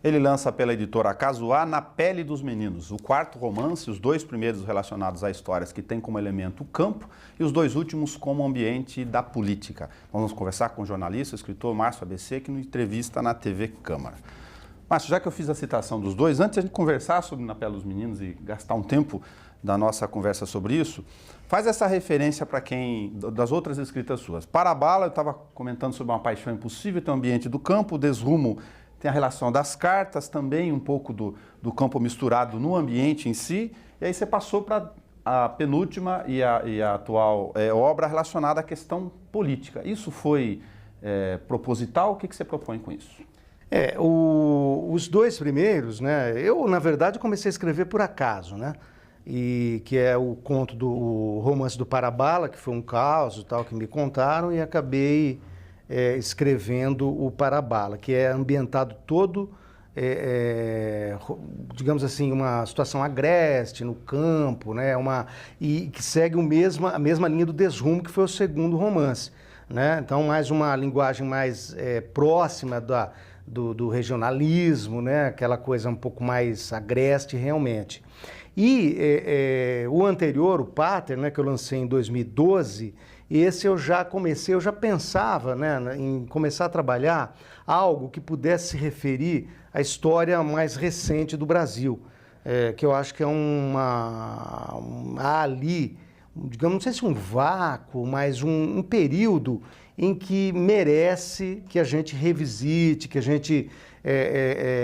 Ele lança pela editora Casuá Na Pele dos Meninos, o quarto romance, os dois primeiros relacionados a histórias que têm como elemento o campo e os dois últimos como ambiente da política. Vamos conversar com o jornalista, o escritor Márcio ABC, que nos entrevista na TV Câmara. Márcio, já que eu fiz a citação dos dois, antes de a gente conversar sobre Na Pele dos Meninos e gastar um tempo da nossa conversa sobre isso, faz essa referência para quem, das outras escritas suas. Parabala, eu estava comentando sobre uma paixão impossível, tem o ambiente do campo, o Desrumo tem a relação das cartas, também um pouco do campo misturado no ambiente em si, e aí você passou para a penúltima e a atual obra relacionada à questão política. Isso foi proposital? O que você propõe com isso? Os dois primeiros, né? Eu, na verdade, comecei a escrever por acaso, né? E que é o conto do romance do Parabala, que foi um caos e tal, que me contaram, e acabei escrevendo o Parabala, que é ambientado todo, digamos assim, uma situação agreste, no campo, né? E que segue a mesma linha do Desrumo, que foi o segundo romance, né? Então, mais uma linguagem mais próxima do regionalismo, né? Aquela coisa um pouco mais agreste realmente. E o anterior, o Pater, né, que eu lancei em 2012, esse eu já pensava, né, em começar a trabalhar algo que pudesse se referir à história mais recente do Brasil, que eu acho que há ali, digamos, não sei se um vácuo, mas um período em que merece que a gente revisite, que a gente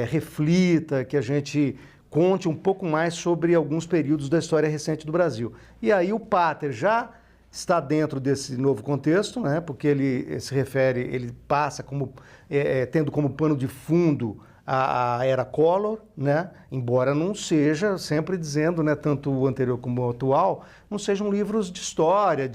reflita, que a gente conte um pouco mais sobre alguns períodos da história recente do Brasil. E aí o Pater já está dentro desse novo contexto, né? Porque ele passa como tendo como pano de fundo a era Collor, né? Embora não seja, sempre dizendo, né, tanto o anterior como o atual, não sejam livros de história,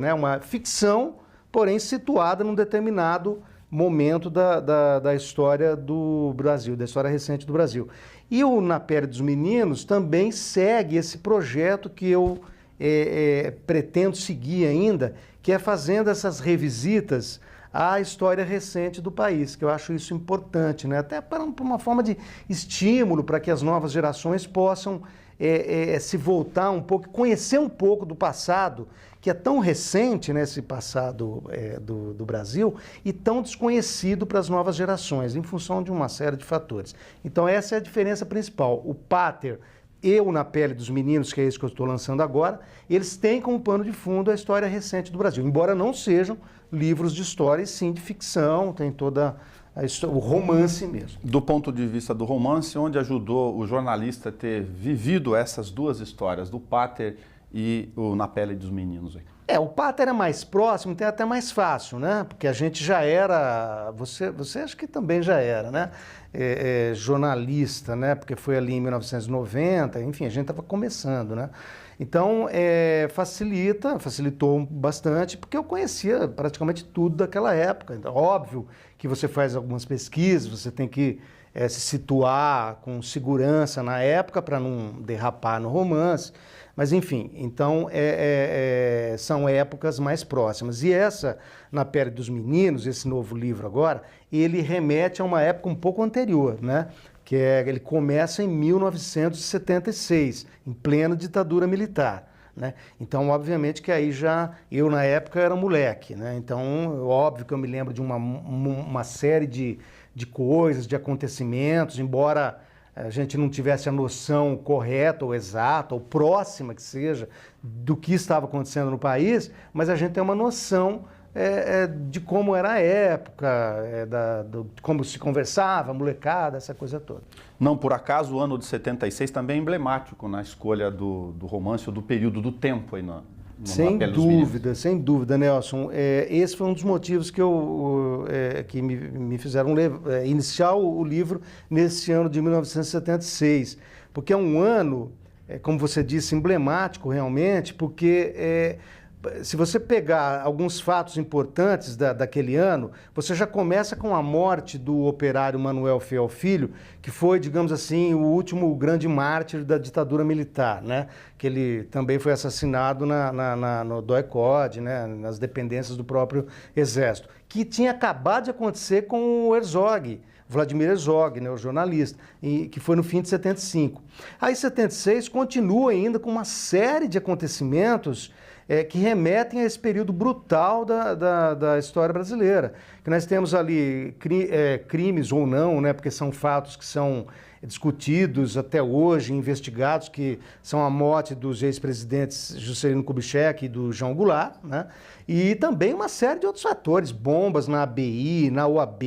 né, uma ficção, porém situada num determinado momento da história do Brasil, da história recente do Brasil. E o Na Pele dos Meninos também segue esse projeto que eu pretendo seguir ainda, que é fazendo essas revisitas à história recente do país, que eu acho isso importante, né? Até para uma forma de estímulo para que as novas gerações possam se voltar um pouco, conhecer um pouco do passado, que é tão recente, né, esse passado do Brasil, e tão desconhecido para as novas gerações, em função de uma série de fatores. Então essa é a diferença principal. O Pater e o Na Pele dos Meninos, que é esse que eu estou lançando agora, eles têm como pano de fundo a história recente do Brasil, embora não sejam livros de história, e sim de ficção, tem toda o romance mesmo. Do ponto de vista do romance, onde ajudou o jornalista a ter vivido essas duas histórias, do Pater e o Na Pele dos Meninos? O Pater é mais próximo, tem até mais fácil, né? Porque a gente já era, você acho que também já era, né? Jornalista, né? Porque foi ali em 1990, enfim, a gente estava começando, né? Então, facilitou bastante, porque eu conhecia praticamente tudo daquela época. Então, óbvio que você faz algumas pesquisas, você tem que se situar com segurança na época para não derrapar no romance. Mas, enfim, então são épocas mais próximas. E essa, Na Pele dos Meninos, esse novo livro agora, ele remete a uma época um pouco anterior, né? Ele começa em 1976, em plena ditadura militar, né? Então, obviamente que aí eu na época era moleque, né? Então, óbvio que eu me lembro de uma série de coisas, de acontecimentos, embora a gente não tivesse a noção correta ou exata ou próxima que seja do que estava acontecendo no país, mas a gente tem uma noção de como era a época, de como se conversava, molecada, essa coisa toda. Não por acaso o ano de 76 também é emblemático na escolha do romance ou do período do tempo aí no Sem dúvida, Nelson. Esse foi um dos motivos que me fizeram iniciar o livro nesse ano de 1976, porque é um ano, como você disse, emblemático realmente, porque se você pegar alguns fatos importantes daquele ano, você já começa com a morte do operário Manuel Fiel Filho, que foi, digamos assim, o último grande mártir da ditadura militar, né? Que ele também foi assassinado no DOI-CODE, né? Nas dependências do próprio Exército, que tinha acabado de acontecer com o Herzog, Vladimir Herzog, né, o jornalista, que foi no fim de 75. Aí, 76, continua ainda com uma série de acontecimentos que remetem a esse período brutal da história brasileira. Que nós temos ali crimes ou não, né, porque são fatos que são discutidos até hoje, investigados, que são a morte dos ex-presidentes Juscelino Kubitschek e do João Goulart, né? E também uma série de outros fatores, bombas na ABI, na OAB,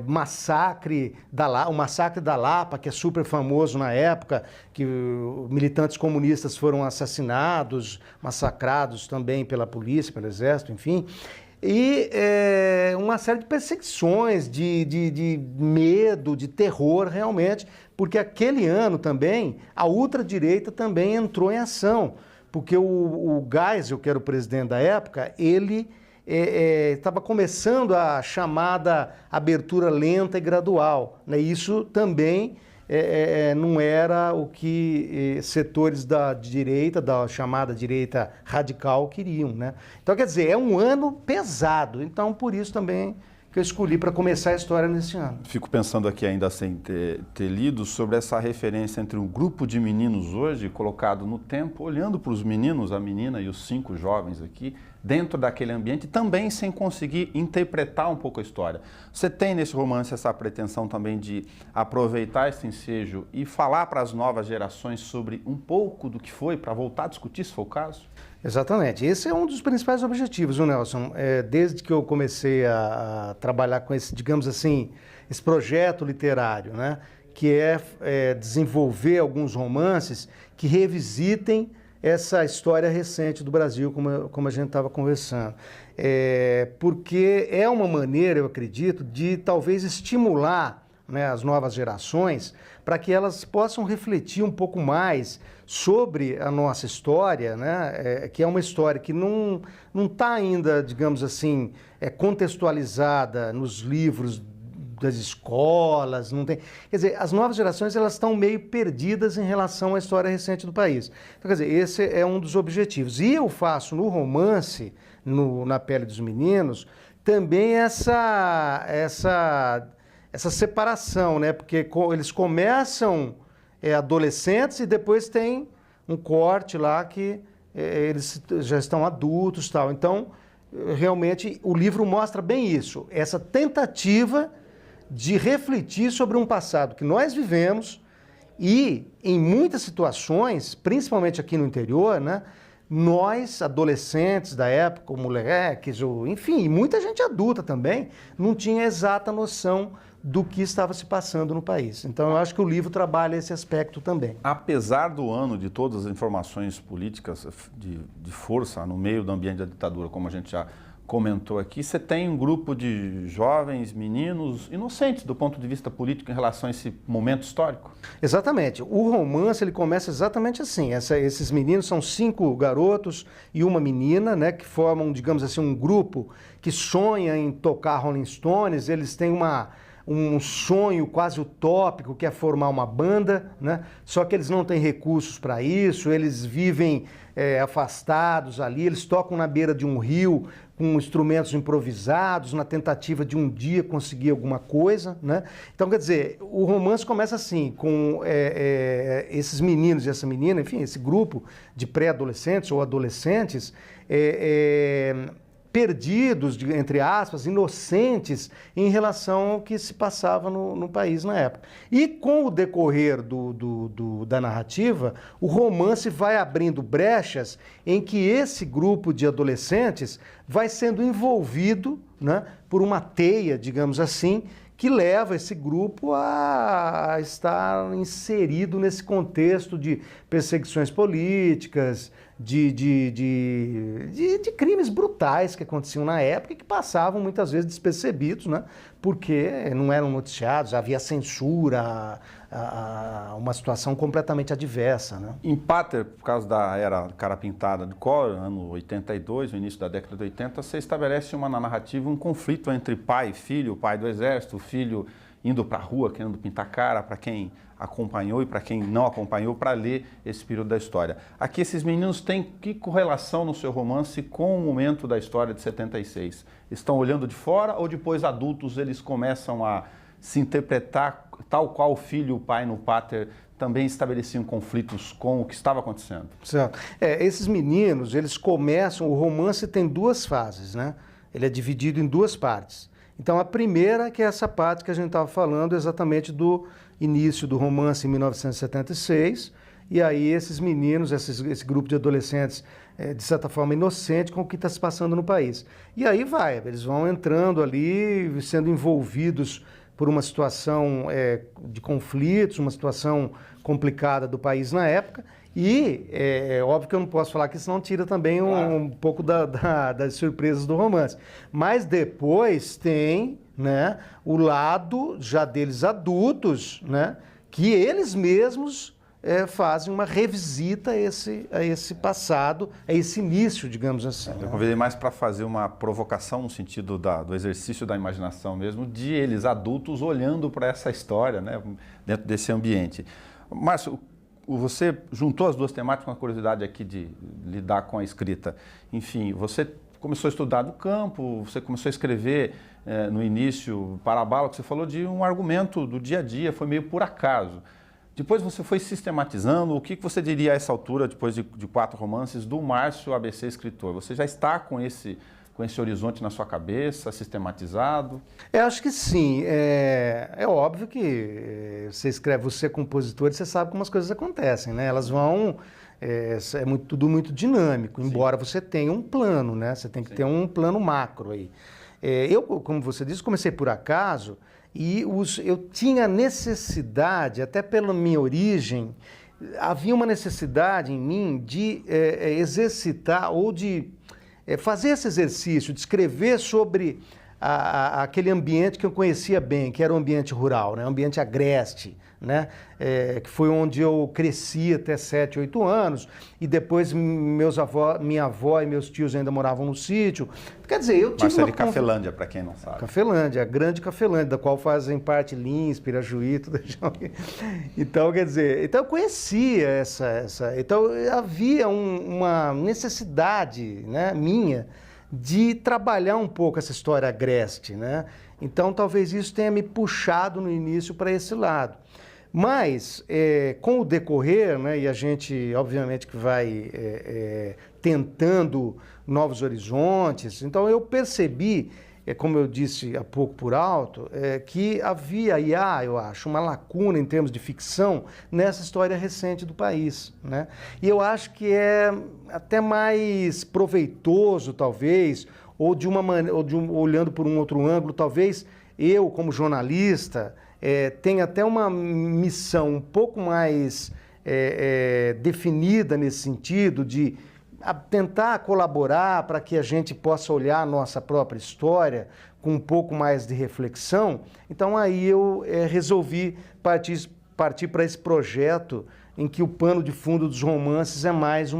o massacre da Lapa, que é super famoso na época, que militantes comunistas foram assassinados, massacrados também pela polícia, pelo exército, enfim. E uma série de perseguições, de medo, de terror realmente, porque aquele ano também a ultradireita também entrou em ação, porque o Geisel, que era o presidente da época, ele estava começando a chamada abertura lenta e gradual, né? Isso também não era o que setores da direita, da chamada direita radical, queriam, né? Então, quer dizer, é um ano pesado. Então, por isso também que eu escolhi para começar a história nesse ano. Fico pensando aqui, ainda sem ter lido, sobre essa referência entre um grupo de meninos hoje, colocado no tempo, olhando para os meninos, a menina e os 5 jovens aqui, dentro daquele ambiente, também sem conseguir interpretar um pouco a história. Você tem nesse romance essa pretensão também de aproveitar esse ensejo e falar para as novas gerações sobre um pouco do que foi, para voltar a discutir, se for o caso? Exatamente. Esse é um dos principais objetivos, Nelson. Desde que eu comecei a trabalhar com esse, digamos assim, esse projeto literário, né, que é desenvolver alguns romances que revisitem essa história recente do Brasil, como a gente estava conversando. Porque é uma maneira, eu acredito, de talvez estimular, né, as novas gerações para que elas possam refletir um pouco mais sobre a nossa história, né, que é uma história que não está ainda, digamos assim, contextualizada nos livros das escolas, não tem... Quer dizer, as novas gerações elas estão meio perdidas em relação à história recente do país. Então, quer dizer, esse é um dos objetivos. E eu faço no romance, Na Pele dos Meninos, também essa separação, né? Porque eles começam adolescentes e depois tem um corte lá que eles já estão adultos e tal. Então, realmente, o livro mostra bem isso, essa tentativa de refletir sobre um passado que nós vivemos e, em muitas situações, principalmente aqui no interior, né, nós, adolescentes da época, moleques, enfim, e muita gente adulta também, não tinha exata noção do que estava se passando no país. Então, eu acho que o livro trabalha esse aspecto também. Apesar do ano de todas as informações políticas de força no meio do ambiente da ditadura, como a gente já comentou aqui, você tem um grupo de jovens, meninos, inocentes do ponto de vista político em relação a esse momento histórico? Exatamente. O romance ele começa exatamente assim. Esses meninos são 5 garotos e uma menina, né, que formam, digamos assim, um grupo que sonha em tocar Rolling Stones. Eles têm um sonho quase utópico, que é formar uma banda, né? Só que eles não têm recursos para isso, eles vivem afastados ali, eles tocam na beira de um rio com instrumentos improvisados, na tentativa de um dia conseguir alguma coisa, né? Então, quer dizer, o romance começa assim, com esses meninos e essa menina, enfim, esse grupo de pré-adolescentes ou adolescentes, perdidos, entre aspas, inocentes em relação ao que se passava no país na época. E com o decorrer da narrativa, o romance vai abrindo brechas em que esse grupo de adolescentes vai sendo envolvido, né, por uma teia, digamos assim, que leva esse grupo a estar inserido nesse contexto de perseguições políticas, de crimes brutais que aconteciam na época e que passavam muitas vezes despercebidos, né? Porque não eram noticiados, havia censura, uma situação completamente adversa, né? Em Pater, por causa da era cara pintada de cor, ano 82, no início da década de 80, você estabelece uma narrativa, um conflito entre pai e filho, o pai do exército, o filho indo para a rua, querendo pintar cara, para quem acompanhou e para quem não acompanhou, para ler esse período da história. Aqui esses meninos têm que correlação no seu romance com o momento da história de 76? Estão olhando de fora ou depois adultos eles começam a se interpretar tal qual o filho e o pai no Pater também estabeleciam conflitos com o que estava acontecendo? Certo. Esses meninos, eles começam, o romance tem duas fases, né? Ele é dividido em duas partes. Então, a primeira, que é essa parte que a gente estava falando exatamente do início do romance em 1976, e aí esses meninos, esse grupo de adolescentes, de certa forma inocente com o que está se passando no país. E aí eles vão entrando ali, sendo envolvidos por uma situação de conflitos, uma situação complicada do país na época, e é óbvio que eu não posso falar que isso não tira também um pouco das surpresas do romance. Mas depois tem, né, o lado já deles adultos, né, que eles mesmos fazem uma revisita a esse passado, a esse início, digamos assim. Eu convidei mais para fazer uma provocação no sentido do exercício da imaginação mesmo, de eles adultos olhando para essa história, né, dentro desse ambiente. Márcio, você juntou as duas temáticas com a curiosidade aqui de lidar com a escrita. Enfim, você começou a estudar do campo, você começou a escrever no início, para a bala, que você falou de um argumento do dia a dia, foi meio por acaso. Depois você foi sistematizando. O que você diria a essa altura, depois de 4 romances, do Márcio ABC escritor? Você já está com esse horizonte na sua cabeça, sistematizado? Eu acho que sim. É óbvio que você escreve, você é compositor, você sabe como as coisas acontecem, né? Elas vão... tudo muito dinâmico, Sim. Embora você tenha um plano, né? Você tem que ter um plano macro aí. Eu, como você disse, comecei por acaso e eu tinha necessidade, até pela minha origem, havia uma necessidade em mim de exercitar ou de fazer esse exercício, de escrever sobre aquele ambiente que eu conhecia bem, que era o ambiente rural, né? O ambiente agreste, né? Que foi onde eu cresci até 7, 8 anos, e depois minha avó e meus tios ainda moravam no sítio. Quer dizer, eu tive Marcelo, Cafelândia, para quem não sabe. Cafelândia, a grande Cafelândia, da qual fazem parte Lins, Pirajuí, tudo isso. Então, quer dizer, eu conhecia então havia uma necessidade, né, minha de trabalhar um pouco essa história agreste, né? Então, talvez isso tenha me puxado no início para esse lado. Mas, com o decorrer, né, e a gente, obviamente, que vai tentando novos horizontes, então eu percebi, como eu disse há pouco por alto, que havia, eu acho, uma lacuna em termos de ficção nessa história recente do país, né? E eu acho que é até mais proveitoso, talvez, olhando por um outro ângulo, talvez eu, como jornalista, tenha até uma missão um pouco mais definida nesse sentido de tentar colaborar para que a gente possa olhar a nossa própria história com um pouco mais de reflexão. Então aí eu resolvi partir para esse projeto em que o pano de fundo dos romances é mais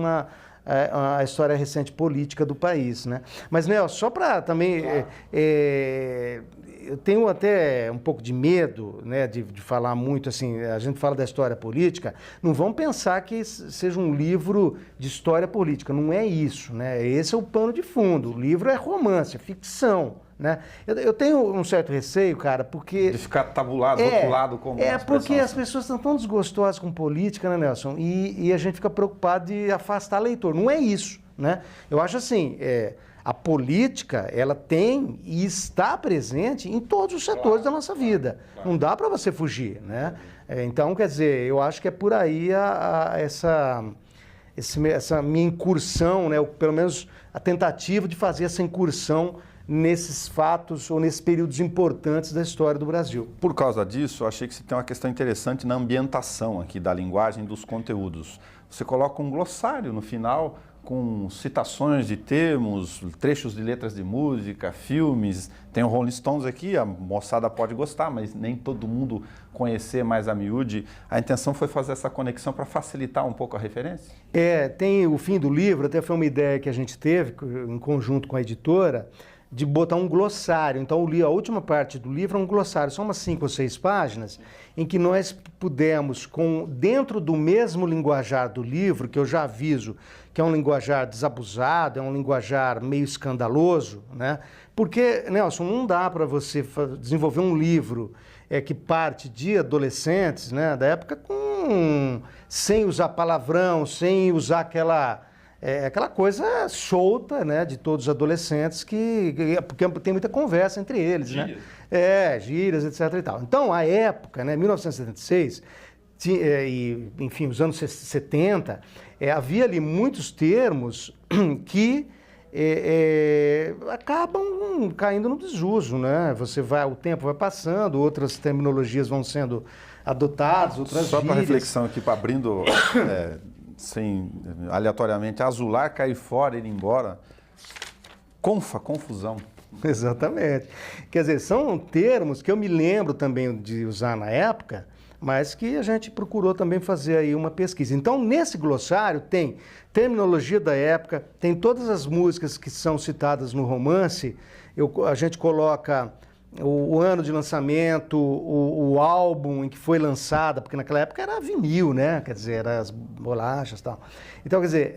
a história recente política do país, né? Mas, Nelson, só para também... Claro. Eu tenho até um pouco de medo, né, de falar muito, assim, a gente fala da história política, não vão pensar que seja um livro de história política, não é isso, né? Esse é o pano de fundo, o livro é romance, é ficção, né? Eu tenho um certo receio, cara, porque... De ficar tabulado, rotulado como porque as pessoas estão tão desgostosas com política, né, Nelson? E a gente fica preocupado de afastar leitor. Não é isso, né? Eu acho assim, a política, ela tem e está presente em todos os setores da nossa vida. Claro. Não dá para você fugir, né? Então, quer dizer, eu acho que é por aí essa minha incursão, né? Ou pelo menos a tentativa de fazer essa incursão nesses fatos ou nesses períodos importantes da história do Brasil. Por causa disso, eu achei que você tem uma questão interessante na ambientação aqui da linguagem dos conteúdos. Você coloca um glossário no final com citações de termos, trechos de letras de música, filmes. Tem o Rolling Stones aqui, a moçada pode gostar, mas nem todo mundo conhecer mais a miúde. A intenção foi fazer essa conexão para facilitar um pouco a referência? Tem o fim do livro, até foi uma ideia que a gente teve em conjunto com a editora, de botar um glossário. Então, a última parte do livro é um glossário, são umas 5 ou 6 páginas, em que nós pudemos, dentro do mesmo linguajar do livro, que eu já aviso que é um linguajar desabusado, é um linguajar meio escandaloso, né? Porque, Nelson, não dá para você desenvolver um livro que parte de adolescentes, né, da época, sem usar palavrão, sem usar aquela coisa solta, né, de todos os adolescentes, porque tem muita conversa entre eles, gírias. Né? Gírias, etc. e tal. Então, a época, né, 1976, enfim, os anos 70, havia ali muitos termos que acabam caindo no desuso, né? O tempo vai passando, outras terminologias vão sendo adotadas, outras Só para gírias. reflexão aqui, para abrindo... aleatoriamente, azular, cair fora, ir embora. Confusão. Exatamente. Quer dizer, são termos que eu me lembro também de usar na época, mas que a gente procurou também fazer aí uma pesquisa. Então, nesse glossário tem terminologia da época, tem todas as músicas que são citadas no romance, a gente coloca o ano de lançamento, o álbum em que foi lançada, porque naquela época era vinil, né? Quer dizer, eram as bolachas e tal. Então, quer dizer,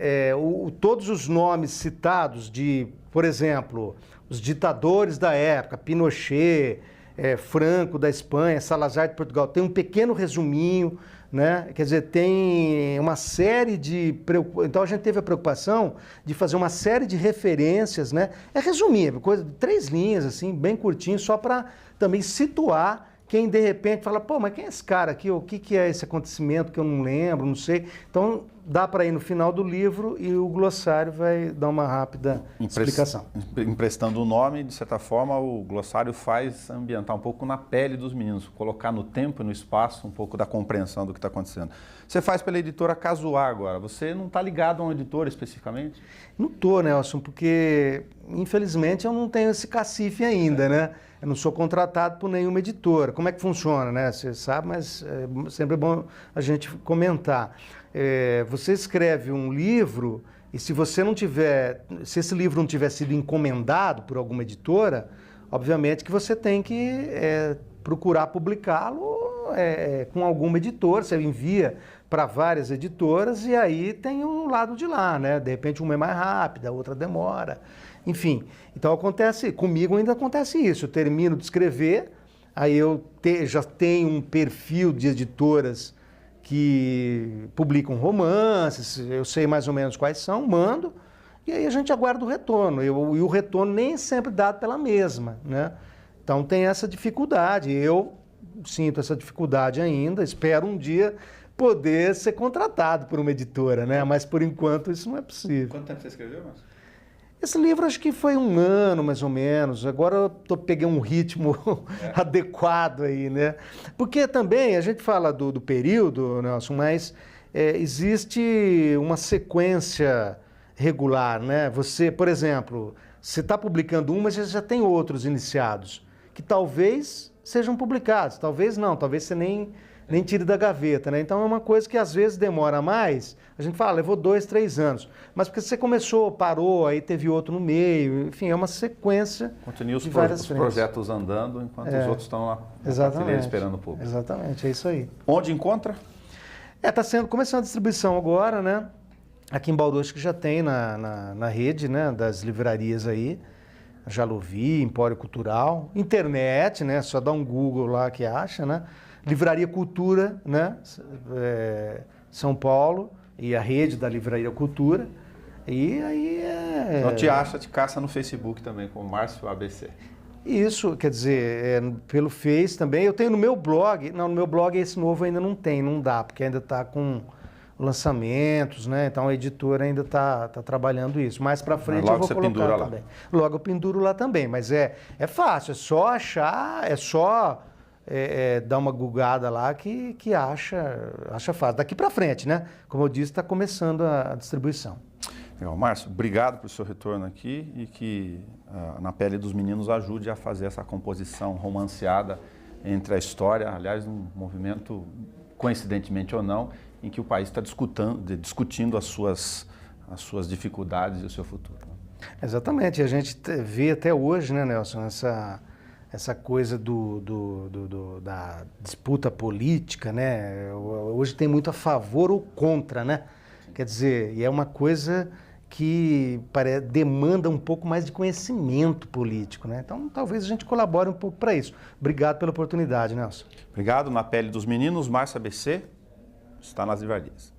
todos os nomes citados por exemplo, os ditadores da época, Pinochet, Franco da Espanha, Salazar de Portugal, tem um pequeno resuminho, né? Quer dizer, tem uma série de... Então a gente teve a preocupação de fazer uma série de referências, né? Resumir, coisa de 3 linhas, assim, bem curtinho, só para também situar quem de repente fala, pô, mas quem é esse cara aqui? O que é esse acontecimento que eu não lembro, não sei. Então dá para ir no final do livro e o glossário vai dar uma rápida explicação. Emprestando o nome, de certa forma, o glossário faz ambientar um pouco na pele dos meninos, colocar no tempo e no espaço um pouco da compreensão do que está acontecendo. Você faz pela editora Casuá agora, você não está ligado a um editor especificamente? Não estou, Nelson, porque infelizmente eu não tenho esse cacife ainda, né? Eu não sou contratado por nenhuma editora. Como é que funciona, né? Você sabe, mas sempre é bom a gente comentar. Você escreve um livro e se esse livro não tiver sido encomendado por alguma editora, obviamente que você tem que procurar publicá-lo com alguma editora. Você envia para várias editoras e aí tem um lado de lá, né? De repente uma é mais rápida, a outra demora. Enfim, então comigo ainda acontece isso. Eu termino de escrever, aí eu já tenho um perfil de editoras que publicam romances, eu sei mais ou menos quais são, mando, e aí a gente aguarda o retorno. E o retorno nem é sempre dado pela mesma, né? Então tem essa dificuldade. Eu sinto essa dificuldade ainda, espero um dia poder ser contratado por uma editora, né? Mas por enquanto isso não é possível. Quanto tempo você escreveu, Márcio? Esse livro acho que foi 1 ano, mais ou menos. Agora eu peguei um ritmo adequado aí, né? Porque também a gente fala do período, Nelson, mas existe uma sequência regular, né? Você, por exemplo, você está publicando mas você já tem outros iniciados, que talvez sejam publicados, talvez não, talvez você nem tire da gaveta, né? Então é uma coisa que às vezes demora mais. A gente fala, levou 2, 3 anos. Mas porque você começou, parou, aí teve outro no meio. Enfim, é uma sequência. Continua os várias projetos andando enquanto os outros estão lá na prateleira esperando o público. Exatamente, é isso aí. Onde encontra? Está começando a distribuição agora, né? Aqui em Bauru acho que já tem na rede, né, das livrarias aí. Jaluvi, Empório Cultural, internet, né? Só dá um Google lá que acha, né? Livraria Cultura, né? São Paulo, e a rede da Livraria Cultura. E aí Não te acha, te caça no Facebook também, com o Márcio ABC. Isso, quer dizer, pelo Face também. Eu tenho no meu blog, não, no meu blog esse novo ainda não tem, não dá, porque ainda está com lançamentos, né? Então a editora ainda está trabalhando isso. Mais para frente logo eu vou você colocar pendura lá. também. Logo eu penduro lá também, mas é fácil, é só achar, é só dar uma googada lá que acha fácil. Daqui para frente, né? Como eu disse, está começando a distribuição. Legal. Márcio, obrigado pelo seu retorno aqui e que Na Pele dos Meninos ajude a fazer essa composição romanceada entre a história, aliás, um movimento, coincidentemente ou não, em que o país está discutindo as suas dificuldades e o seu futuro. Exatamente, a gente vê até hoje, né, Nelson, essa coisa da disputa política, né? Hoje tem muito a favor ou contra, né? Quer dizer, e é uma coisa que demanda um pouco mais de conhecimento político, né? Então, talvez a gente colabore um pouco para isso. Obrigado pela oportunidade, Nelson. Obrigado. Na Pele dos Meninos, Márcio ABC está nas livrarias.